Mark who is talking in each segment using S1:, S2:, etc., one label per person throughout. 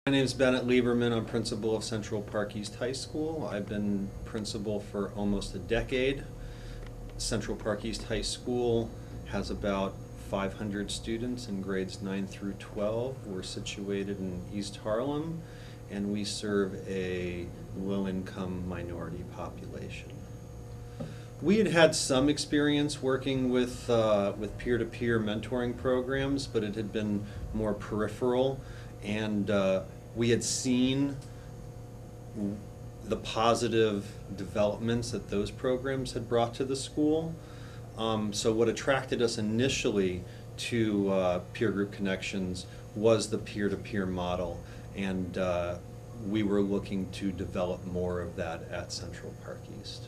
S1: My name is Bennett Lieberman. I'm principal of Central Park East High School. I've been principal for almost a decade. Central Park East High School has about 500 students in grades 9 through 12. We're situated in East Harlem, and we serve a low-income minority population. We had had some experience working with peer-to-peer mentoring programs, but it had been more peripheral, and we had seen the positive developments that those programs had brought to the school. So what attracted us initially to Peer Group Connections was the peer-to-peer model, and we were looking to develop more of that at Central Park East.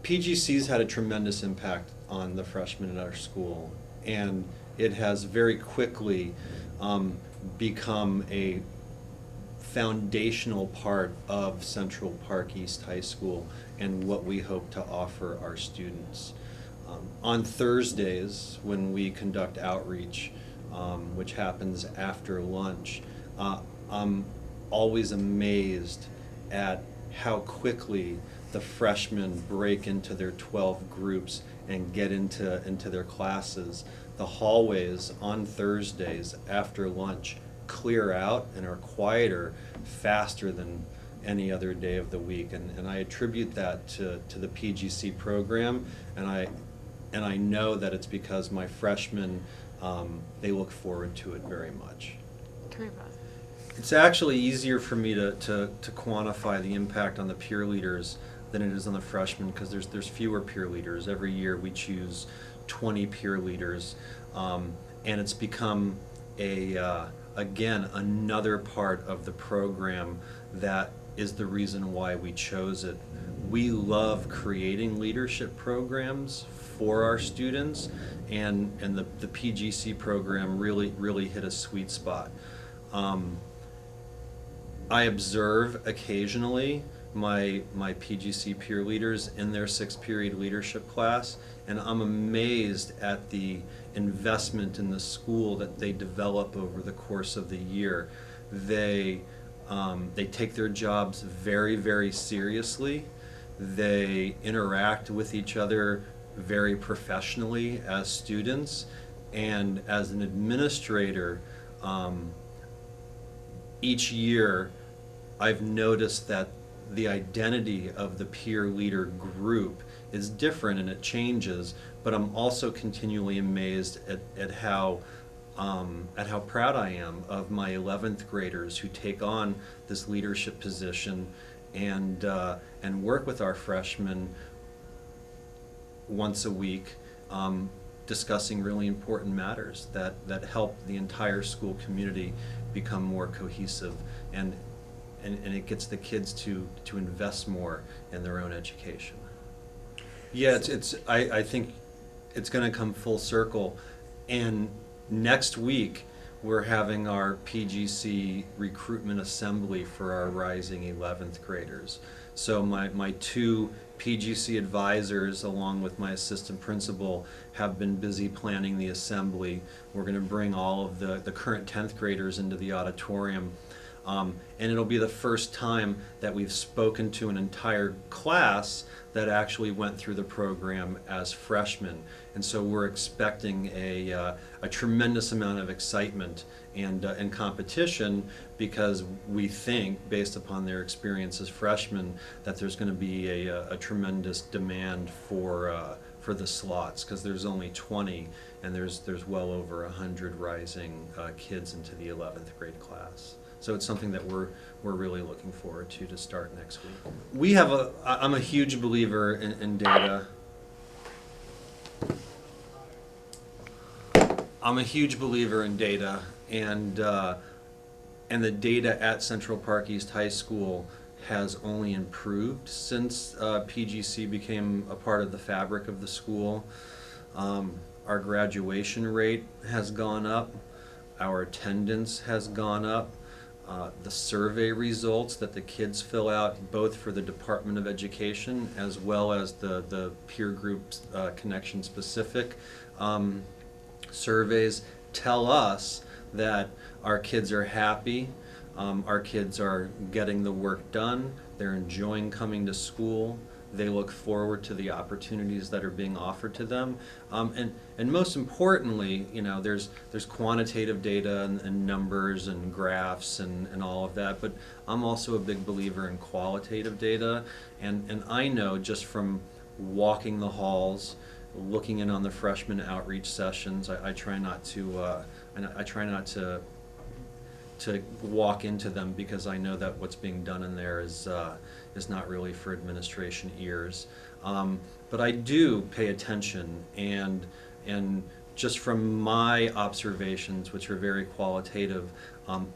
S1: PGC's had a tremendous impact on the freshmen in our school, and it has very quickly become a foundational part of Central Park East High School and what we hope to offer our students. On Thursdays, when we conduct outreach, which happens after lunch, I'm always amazed at how quickly the freshmen break into their 12 groups and get into their classes. The hallways on Thursdays after lunch clear out and are quieter faster than any other day of the week, and I attribute that to the PGC program, and I know that it's because my freshmen, they look forward to it very much. It's actually easier for me to quantify the impact on the peer leaders than it is on the freshmen, because there's fewer peer leaders. Every year we choose 20 peer leaders, and it's become again, another part of the program that is the reason why we chose it. We love creating leadership programs for our students, and the PGC program really hit a sweet spot. I observe occasionally my PGC peer leaders in their 6-period leadership class, and I'm amazed at the investment in the school that they develop over the course of the year. They take their jobs very, very seriously. They interact with each other very professionally as students, and as an administrator, each year I've noticed that the identity of the peer leader group is different and it changes, but I'm also continually amazed at how proud I am of my 11th graders who take on this leadership position and work with our freshmen once a week, discussing really important matters that help the entire school community become more cohesive, and it gets the kids to invest more in their own education. Yeah, I think it's going to come full circle, and next week we're having our PGC recruitment assembly for our rising 11th graders. So my 2 PGC advisors, along with my assistant principal, have been busy planning the assembly. We're going to bring all of the current 10th graders into the auditorium. And it'll be the first time that we've spoken to an entire class that actually went through the program as freshmen. And so we're expecting a tremendous amount of excitement and competition, because we think, based upon their experience as freshmen, that there's going to be a tremendous demand for the slots, because there's only 20 and there's well over 100 rising kids into the 11th grade class. So it's something that we're really looking forward to start next week. I'm a huge believer in data. I'm a huge believer in data, and the data at Central Park East High School has only improved since PGC became a part of the fabric of the school. Our graduation rate has gone up. Our attendance has gone up. The survey results that the kids fill out, both for the Department of Education as well as the peer groups connection specific surveys, tell us that our kids are happy, our kids are getting the work done, they're enjoying coming to school, they look forward to the opportunities that are being offered to them, and most importantly, you know, there's quantitative data and numbers and graphs and all of that, but I'm also a big believer in qualitative data, and I know just from walking the halls, looking in on the freshman outreach sessions, I try not to walk into them, because I know that what's being done in there is not really for administration ears. But I do pay attention, and just from my observations, which are very qualitative,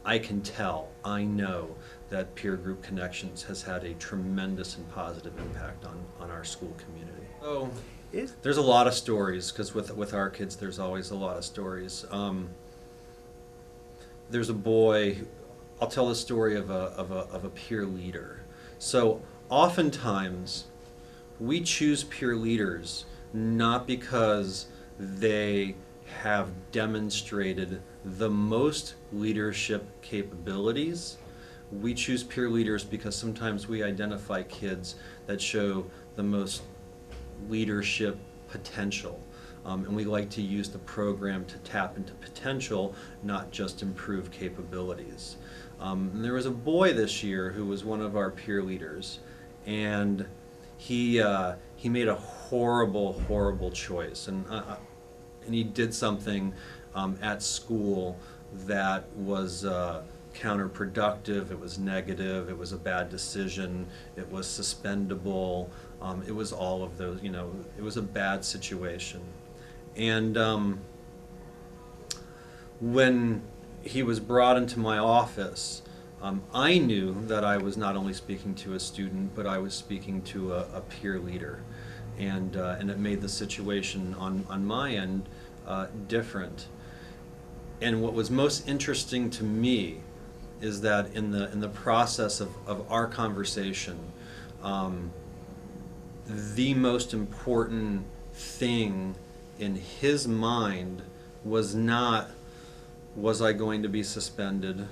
S1: I can tell, I know that peer group connections has had a tremendous and positive impact on our school community. So there's a lot of stories, because with our kids there's always a lot of stories. There's a boy, I'll tell the story of a peer leader. So oftentimes we choose peer leaders not because they have demonstrated the most leadership capabilities. We choose peer leaders because sometimes we identify kids that show the most leadership potential. And we like to use the program to tap into potential, not just improve capabilities. And there was a boy this year who was one of our peer leaders, and he made a horrible choice, and he did something at school that was counterproductive. It was negative. It was a bad decision. It was suspendable. It was all of those. You know, it was a bad situation. And when he was brought into my office, I knew that I was not only speaking to a student, but I was speaking to a peer leader, and it made the situation on my end different. And what was most interesting to me is that in the process of our conversation, the most important thing in his mind was not, was I going to be suspended?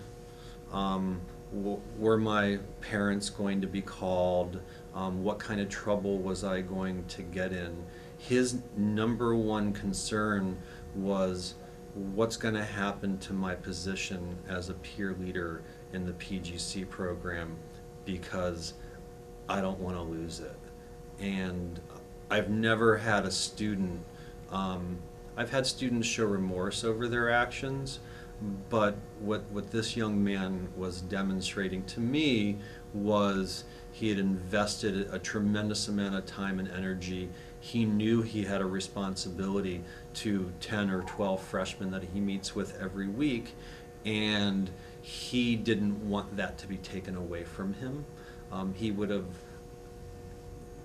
S1: Were my parents going to be called? What kind of trouble was I going to get in? His number one concern was, what's going to happen to my position as a peer leader in the PGC program, because I don't want to lose it. And I've never had a student, I've had students show remorse over their actions, but what this young man was demonstrating to me was he had invested a tremendous amount of time and energy. He knew he had a responsibility to 10 or 12 freshmen that he meets with every week, and he didn't want that to be taken away from him. He would have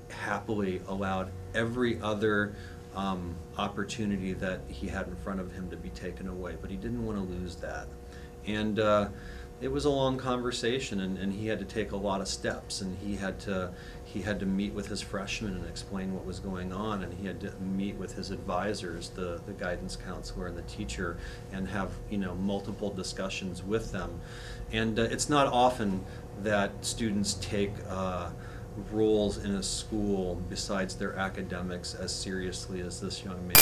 S1: happily allowed every other opportunity that he had in front of him to be taken away, but he didn't want to lose that. And it was a long conversation, and he had to take a lot of steps, and he had to meet with his freshmen and explain what was going on, and he had to meet with his advisors, the guidance counselor and the teacher, and have, you know, multiple discussions with them. And it's not often that students take roles in a school besides their academics as seriously as this young man.